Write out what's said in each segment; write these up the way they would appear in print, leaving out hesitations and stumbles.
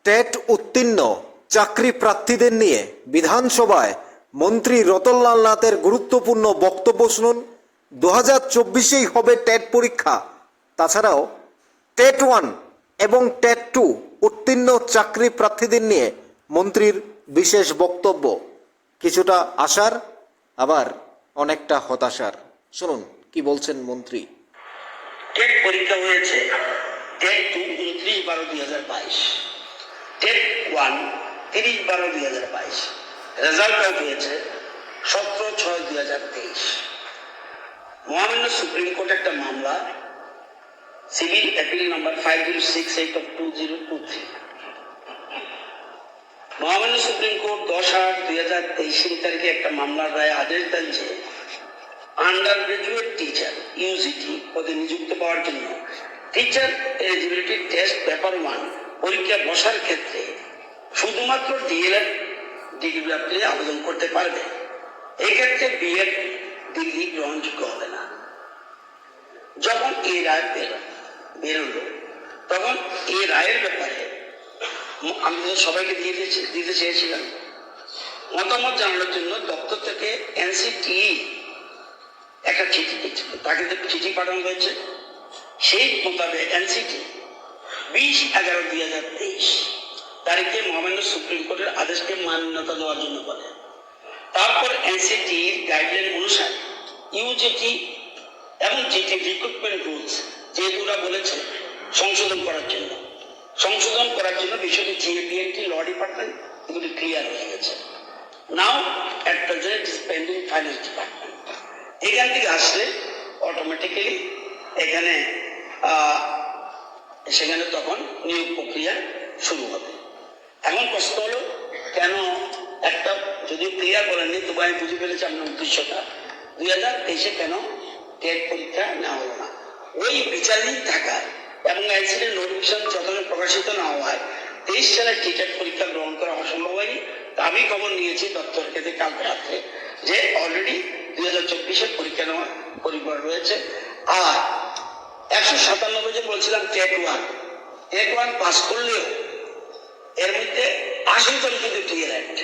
TET উত্তীর্ণ চাকরি প্রার্থীদের নিয়ে বিধানসভায় মন্ত্রী রতনলাল নাথের গুরুত্বপূর্ণ বক্তব্য শুনুন। 2024-এই হবে টেট পরীক্ষা। তাছাড়াও টেট 1 এবং টেট 2 উত্তীর্ণ চাকরি প্রার্থীদের নিয়ে মন্ত্রীর বিশেষ বক্তব্য, কিছুটা আশার আবার অনেকটা হতাশার। শুনুন কি বলছেন মন্ত্রী। টেট পরীক্ষা হয়েছে টেট 2 29/12/2022, টেট 1 30/12/2022, রেজাল্ট আউট হয়েছে 17/6/2023। মহামান্য সুপ্রিম কোর্ট একটা মামলা সিভিল অ্যাপিল নাম্বার 5068/2023, মহামান্য সুপ্রিম কোর্ট 10/8/2023 তারিখে একটা মামলার রায় আদেশ দেন যে আন্ডার গ্রাজুয়েট টিচার ইউজিটি পদে নিযুক্ত পাওয়ার জন্য টিচার এলিজিবিলিটি টেস্ট পেপার 1 পরীক্ষা বসার ক্ষেত্রে শুধুমাত্র ডিএলএড ডিগ্রি প্রাপ্তি আবেদন করতে পারবে। এই ক্ষেত্রে বিএড ডিগ্রি গ্রহণযোগ্য হবে না। যখন এই রায় বেরোলো তখন এই রায়ের ব্যাপারে আমি সবাইকে দিতে চেয়েছিলাম মতামত জানানোর জন্য দপ্তর থেকে এনসিটি একটা তাকে চিঠি পাঠানো হয়েছে। সেই মোতাবেক এনসিটি 20/11/2023 তারিখে মহামান্য সুপ্রিম কোর্টের আদেশকে মান্যতা দেওয়ার জন্য বলে। তারপর এনসিটির গাইডলাইন অনুসারে ইউজিটি এবং জিটি রিক্রুটমেন্ট রুলস যেহেতু ওরা বলেছে সংশোধন করার জন্য বিষয়টি জিএপিএনটি ল ডিপার্টমেন্ট এগুলি ক্লিয়ার হয়ে গেছে। Now at present is pending finance department. এখান থেকে আসলে অটোমেটিক্যালি সেখানে তখন নিয়োগ প্রক্রিয়া শুরু হবে। এখন প্রশ্ন হলো কেন একটা যদি ক্লিয়ার করেননি, তবু আমি বুঝে ফেলেছি আপনার উদ্দেশ্যটা। 2023-এ কেন টেট পরীক্ষা নেওয়া হলো না, ওই বিচারাধীন থাকা এবং এনসিটির নোটিফিকেশন যতক্ষণ প্রকাশিত না হয় 23 সালে টেট পরীক্ষা গ্রহণ করা অসম্ভব হয়নি। আমি খবর নিয়েছি দপ্তর থেকে কালকে রাত্রে যে অলরেডি 2024-এর পরীক্ষা নেওয়ার পরিকল্পনা রয়েছে। আর 197 যে বলছিলাম টেট 1 পাস করলেও এর মধ্যে 80 কিন্তু ডিএলএড,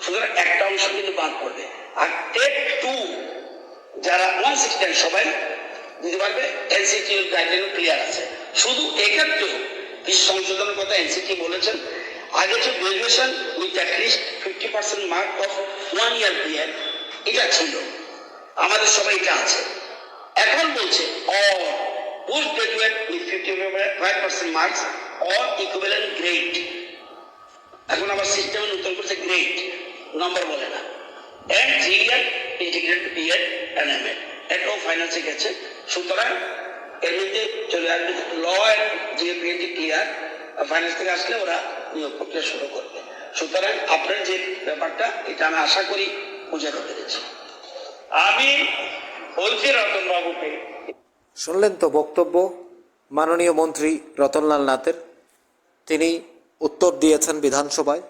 সুতরাং একটা অংশ কিন্তু বাদ পড়বে। আর টেট 2 যারা 169 সবাই দিতে পারবে, এনসিটি গাইডলাইন ক্লিয়ার আছে। শুধু এক্ষেত্রেও কিছু সংশোধনের কথা এনসিটি বলেছেন। আগে যে graduation with at least 50% mark of 1 year BEd এটা ছিল, আমাদের সবাই এটা আছে। এখন বলছে or post graduate with 55% marks or equivalent grade. এখন আবার সিস্টেমে নতুন করছে গ্রেড, নম্বর বলে না। And 3 year integrated BEd and MEd এটাও ফাইন্যান্সে গেছে। সুতরাং এর মধ্যে চলে আসবে ল এন্ড জিএপিএনটি ক্লিয়ার। ফাইন্যান্স থেকে আসলে ওরা নিয়োগ প্রক্রিয়া শুরু করবে। সুতরাং আপনার যে ব্যাপারটা এটা আমি আশা করি বোঝাতে পেরেছি। আমি বলছি রতনবাবুকে, শুনলেন তো বক্তব্য মাননীয় মন্ত্রী রতনলাল নাথের। তিনি উত্তর দিয়েছেন বিধানসভায়।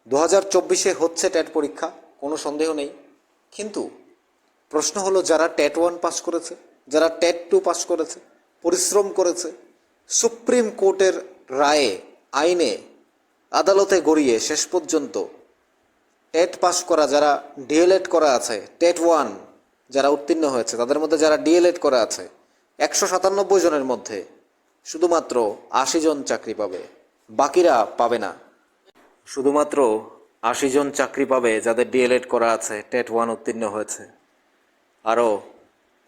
2024-এ হচ্ছে টেট পরীক্ষা, কোনো সন্দেহ নেই। কিন্তু প্রশ্ন হলো যারা টেট 1 পাস করেছে, যারা টেট 2 পাস করেছে, পরিশ্রম করেছে, সুপ্রিম কোর্টের রায়ে আইনে আদালতে গড়িয়ে শেষ পর্যন্ত টেট পাস করা, যারা ডিএলএড করা আছে, টেট 1 যারা উত্তীর্ণ হয়েছে তাদের মধ্যে যারা ডিএলএড করা আছে 197 জনের মধ্যে শুধুমাত্র 80 জন চাকরি পাবে, বাকিরা পাবে না। শুধুমাত্র 80 জন চাকরি পাবে যাদের ডিএলএড করা আছে, টেট 1 উত্তীর্ণ হয়েছে। আরও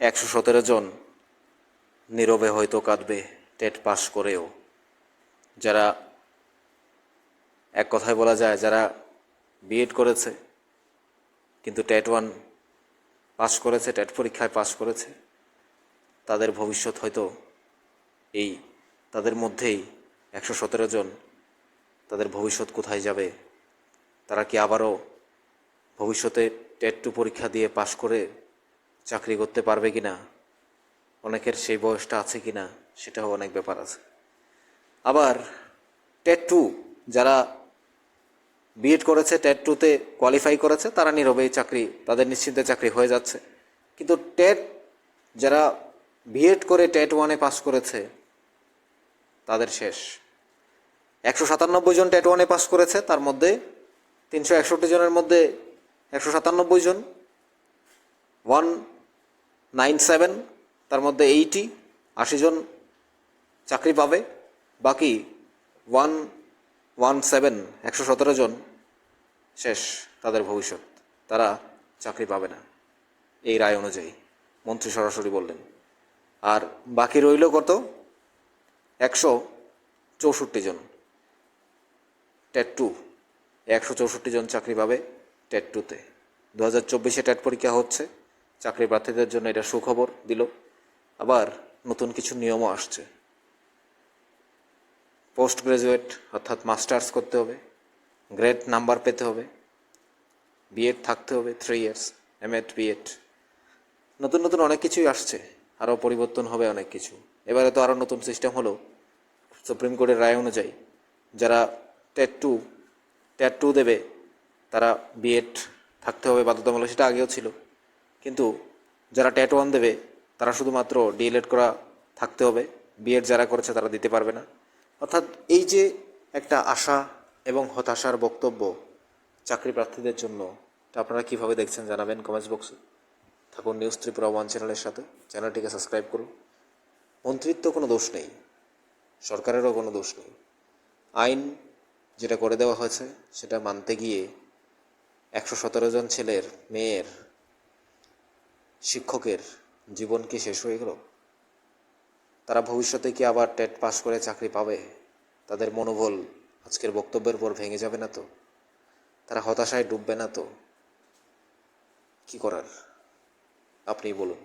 117 জন নীরবে হয়তো কাঁদবে টেট পাস করেও। যারা এক কথায় বলা যায় যারা বিএড করেছে কিন্তু টেট 1 পাস করেছে, টেট পরীক্ষায় পাস করেছে, তাদের ভবিষ্যৎ হয়তো তাদের মধ্যেই 117 জন, তাদের ভবিষ্যৎ কোথায় যাবে? তারা কি আবারও ভবিষ্যতে টেট 2 পরীক্ষা দিয়ে পাশ করে চাকরি করতে পারবে কিনা? অনেকের সেই বয়সটা আছে কিনা সেটাও অনেক ব্যাপার আছে। আবার টেট 2 যারা বিএড করেছে, টেট 2-তে কোয়ালিফাই করেছে, তারা নীরবেই চাকরি, তাদের নিশ্চিন্তে চাকরি হয়ে যাচ্ছে। কিন্তু টেট যারা বিএড করে টেট 1-এ পাস করেছে তাদের শেষ। 197 জন টেট ওয়ানে পাস করেছে, তার মধ্যে 361 জনের মধ্যে 197 জন, 197 তার মধ্যে 80 জন চাকরি পাবে, বাকি 117 জন শেষ, তাদের ভবিষ্যৎ, তারা চাকরি পাবে না এই রায় অনুযায়ী, মন্ত্রী সরাসরি বললেন। আর বাকি রইল কত? 164 জন টেট টু, 164 জন চাকরি পাবে টেট টুতে। 2024 টেট পরীক্ষা হচ্ছে, চাকরি প্রার্থীদের জন্য এটা সুখবর দিল। আবার নতুন কিছু নিয়মও আসছে। পোস্ট গ্রাজুয়েট অর্থাৎ মাস্টার্স করতে হবে, গ্রেড নাম্বার পেতে হবে, বিএড থাকতে হবে 3 ইয়ার্স, এমএড বিএড, নতুন নতুন অনেক কিছুই আসছে, আরও পরিবর্তন হবে অনেক কিছু। এবারে তো আরও নতুন সিস্টেম হলো, সুপ্রিম কোর্টের রায় অনুযায়ী যারা টেট টু দেবে তারা বিএড থাকতে হবে বাধ্যতামূলক, সেটা আগেও ছিল, কিন্তু যারা টেট ওয়ান দেবে তারা শুধুমাত্র ডিএলএড করা থাকতে হবে, বিএড যারা করেছে তারা দিতে পারবে না। অর্থাৎ এই যে একটা আশা এবং হতাশার বক্তব্য চাকরি প্রার্থীদের জন্য, এটা আপনারা কীভাবে দেখছেন জানাবেন কমেন্টস বক্সে। থাকুন নিউজ ত্রিপুরা 1 চ্যানেলের সাথে, চ্যানেলটিকে সাবস্ক্রাইব করুন। মন্ত্রিত্ব কোনো দোষ নেই, সরকারেরও কোনো দোষ নেই, আইন যেটা করে দেওয়া হয়েছে সেটা মানতে গিয়ে 117 জন ছেলের, মেয়ের, শিক্ষকের জীবন কি শেষ হয়ে গেল? তারা ভবিষ্যতে কি আবার টেট পাস করে চাকরি পাবে? তাদের মনোবল আজকের বক্তব্যের পর ভেঙে যাবে না তো? তারা হতাশায় ডুববে না তো? কি করার আপনি বলুন।